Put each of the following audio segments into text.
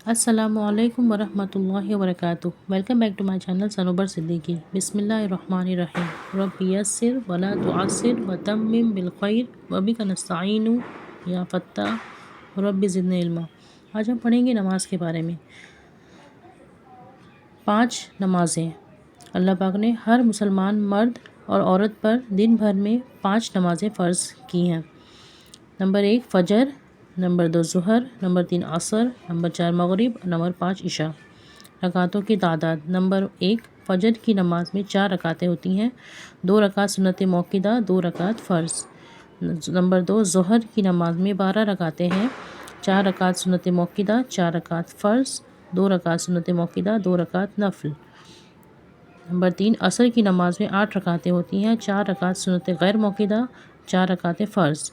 السلام علیکم ورحمۃ اللہ وبرکاتہ۔ Welcome back to my channel Sanobar Siddiqui. بسم اللہ الرحمن الرحیم۔ رب یسر ولا تعسر وتمم بالخیر وبک نستعین یا فتاح رب زدنی علما۔ آج ہم پڑھیں گے نماز کے بارے میں۔ 5 نمازیں اللہ پاک نے ہر مسلمان مرد اور عورت پر دن بھر میں 5 نمازیں فرض کی ہیں۔ نمبر 1 فجر، نمبر 2 ظہر، نمبر 3 عصر، نمبر 4 مغرب، نمبر 5 عشاء۔ رکعتوں کی تعداد: نمبر 1 فجر کی نماز میں 4 رکعتیں ہوتی ہیں، 2 رکعت سنت موقدہ، 2 رکعت فرض۔ نمبر 2 ظہر کی نماز میں 12 رکعتیں ہیں، 4 رکعت سنت موقدہ، 4 رکعت فرض، 2 رکعت سنت موقدہ، 2 رکعت نفل۔ نمبر 3 عصر کی نماز میں 8 رکعتیں ہوتی ہیں، 4 رکعت سنت غیر موقدہ، 4 رکعتیں فرض۔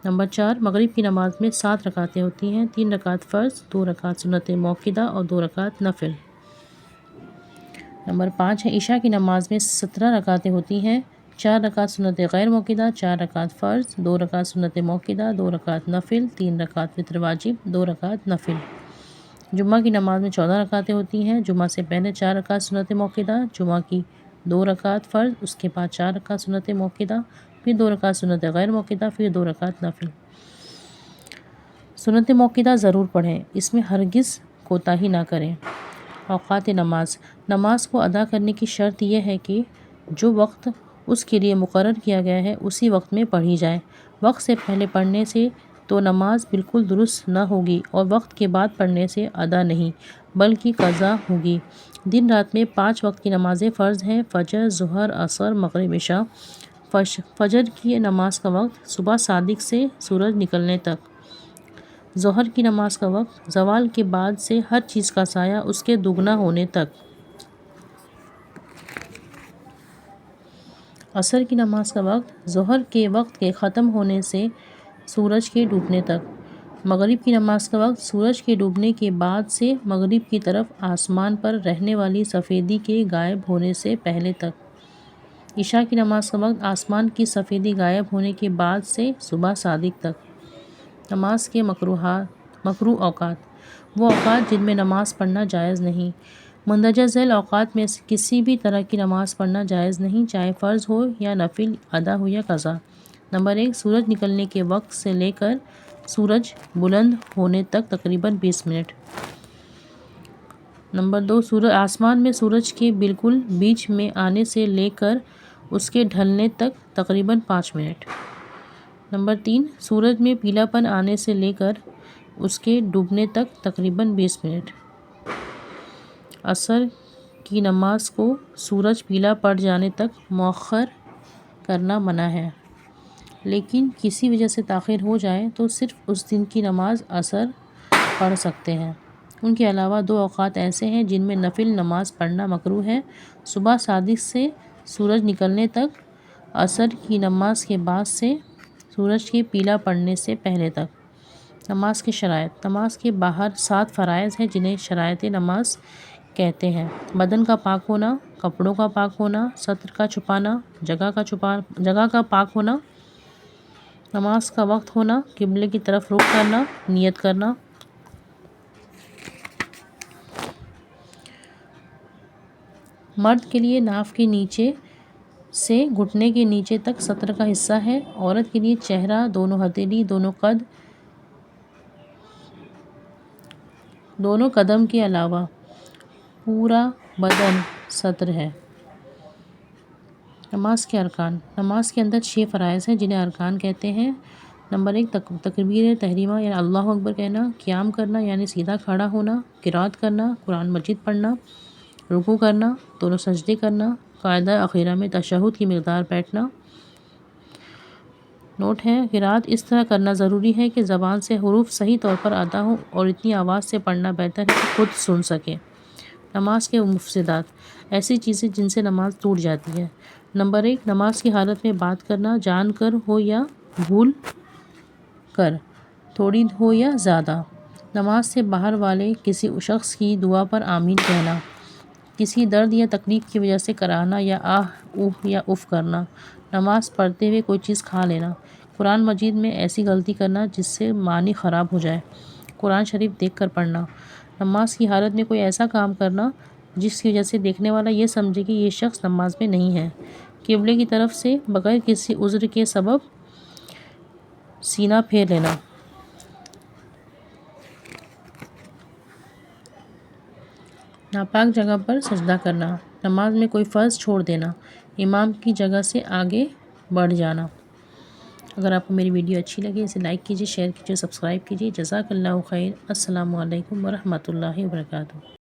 نمبر 4 مغرب کی نماز میں 7 رکعتیں ہوتی ہیں، 3 رکعت فرض، 2 رکعت سنت موقدہ اور 2 رکعت نفل۔ نمبر 5 ہے عشاء کی نماز میں 17 رکعتیں ہوتی ہیں، 4 رکعت سنت غیر موقدہ، 4 رکعت فرض، 2 رکعت سنت موقدہ، 2 رکعت نفل، 3 رکعت وتر واجب، 2 رکعت نفل۔ جمعہ کی نماز میں 14 رکعتیں ہوتی ہیں، جمعہ سے پہلے 4 رکعت سنت موقدہ، جمعہ کی 2 رکعت فرض، اس کے بعد 4 رکعت سنت موقدہ، پھر 2 رکعت سنت غیر موقدہ، پھر 2 رکعت نفل۔ سنت موقدہ ضرور پڑھیں، اس میں ہرگز کوتاہی نہ کریں۔ اوقات نماز: نماز کو ادا کرنے کی شرط یہ ہے کہ جو وقت اس کے لیے مقرر کیا گیا ہے اسی وقت میں پڑھی جائے۔ وقت سے پہلے پڑھنے سے تو نماز بالکل درست نہ ہوگی اور وقت کے بعد پڑھنے سے ادا نہیں بلکہ قضا ہوگی۔ دن رات میں 5 وقت کی نمازیں فرض ہیں: فجر، ظہر، عصر، مغرب، عشاء۔ فجر کی نماز کا وقت صبح صادق سے سورج نکلنے تک۔ ظہر کی نماز کا وقت زوال کے بعد سے ہر چیز کا سایہ اس کے دگنا ہونے تک۔ عصر کی نماز کا وقت ظہر کے وقت کے ختم ہونے سے سورج کے ڈوبنے تک۔ مغرب کی نماز کا وقت سورج کے ڈوبنے کے بعد سے مغرب کی طرف آسمان پر رہنے والی سفیدی کے غائب ہونے سے پہلے تک۔ عشاء کی نماز کا وقت آسمان کی سفیدی غائب ہونے کے بعد سے صبح صادق تک۔ نماز کے مکروہ اوقات: وہ اوقات جن میں نماز پڑھنا جائز نہیں۔ مندرجہ ذیل اوقات میں سے کسی بھی طرح کی نماز پڑھنا جائز نہیں، چاہے فرض ہو یا نفل، ادا ہو یا قضا۔ نمبر 1 سورج نکلنے کے وقت سے لے کر سورج بلند ہونے تک تقریباً 20 منٹ۔ نمبر 2 آسمان میں سورج کے بالکل بیچ میں آنے سے لے کر اس کے ڈھلنے تک تقریباً 5 منٹ۔ نمبر 3 سورج میں پیلا پن آنے سے لے کر اس کے ڈوبنے تک تقریباً 20 منٹ۔ عصر کی نماز کو سورج پیلا پڑ جانے تک مؤخر کرنا منع ہے، لیکن کسی وجہ سے تاخیر ہو جائے تو صرف اس دن کی نماز عصر پڑھ سکتے ہیں۔ ان کے علاوہ 2 اوقات ایسے ہیں جن میں نفل نماز پڑھنا مکروہ ہے: صبح صادق سے سورج نکلنے تک، عصر کی نماز کے بعد سے سورج کے پیلا پڑنے سے پہلے تک۔ نماز کی شرائط: نماز کے باہر 7 فرائض ہیں جنہیں شرائط نماز کہتے ہیں: بدن کا پاک ہونا، کپڑوں کا پاک ہونا، سطر کا چھپانا، جگہ کا پاک ہونا، نماز کا وقت ہونا، قبلے کی طرف رخ کرنا، نیت کرنا۔ مرد کے لیے ناف کے نیچے سے گھٹنے کے نیچے تک سطر کا حصہ ہے، عورت کے لیے چہرہ، دونوں ہتھیلی، دونوں قدم کے علاوہ پورا بدن سطر ہے۔ نماز کے ارکان: نماز کے اندر 6 فرائض ہیں جنہیں ارکان کہتے ہیں۔ نمبر 1 تکبیر تحریمہ یعنی اللہ اکبر کہنا، قیام کرنا یعنی سیدھا کھڑا ہونا، قرات کرنا، قرآن مجید پڑھنا، رکوع کرنا، دونوں سجدے کرنا، قاعدہ اخیرہ میں تشہد کی مقدار بیٹھنا۔ نوٹ ہے: قرات اس طرح کرنا ضروری ہے کہ زبان سے حروف صحیح طور پر ادا ہوں اور اتنی آواز سے پڑھنا بہتر ہے کہ خود سن سکیں۔ نماز کے مفسدات: ایسی چیزیں جن سے نماز ٹوٹ جاتی ہے۔ نمبر 1 نماز کی حالت میں بات کرنا، جان کر ہو یا بھول کر، تھوڑی ہو یا زیادہ۔ نماز سے باہر والے کسی شخص کی دعا پر آمین کہنا، کسی درد یا تکلیف کی وجہ سے کراہنا یا آہ اوہ یا اف کرنا، نماز پڑھتے ہوئے کوئی چیز کھا لینا، قرآن مجید میں ایسی غلطی کرنا جس سے معنی خراب ہو جائے، قرآن شریف دیکھ کر پڑھنا، نماز کی حالت میں کوئی ایسا کام کرنا جس کی وجہ سے دیکھنے والا یہ سمجھے کہ یہ شخص نماز میں نہیں ہے، قبلے کی طرف سے بغیر کسی عذر کے سبب سینہ پھیر لینا، ناپاک جگہ پر سجدہ کرنا، نماز میں کوئی فرض چھوڑ دینا، امام کی جگہ سے آگے بڑھ جانا۔ اگر آپ کو میری ویڈیو اچھی لگے اسے لائک کیجیے، شیئر کیجیے، سبسکرائب کیجیے۔ جزاک اللہ خیر۔ السلام علیکم ورحمۃ اللہ وبرکاتہ۔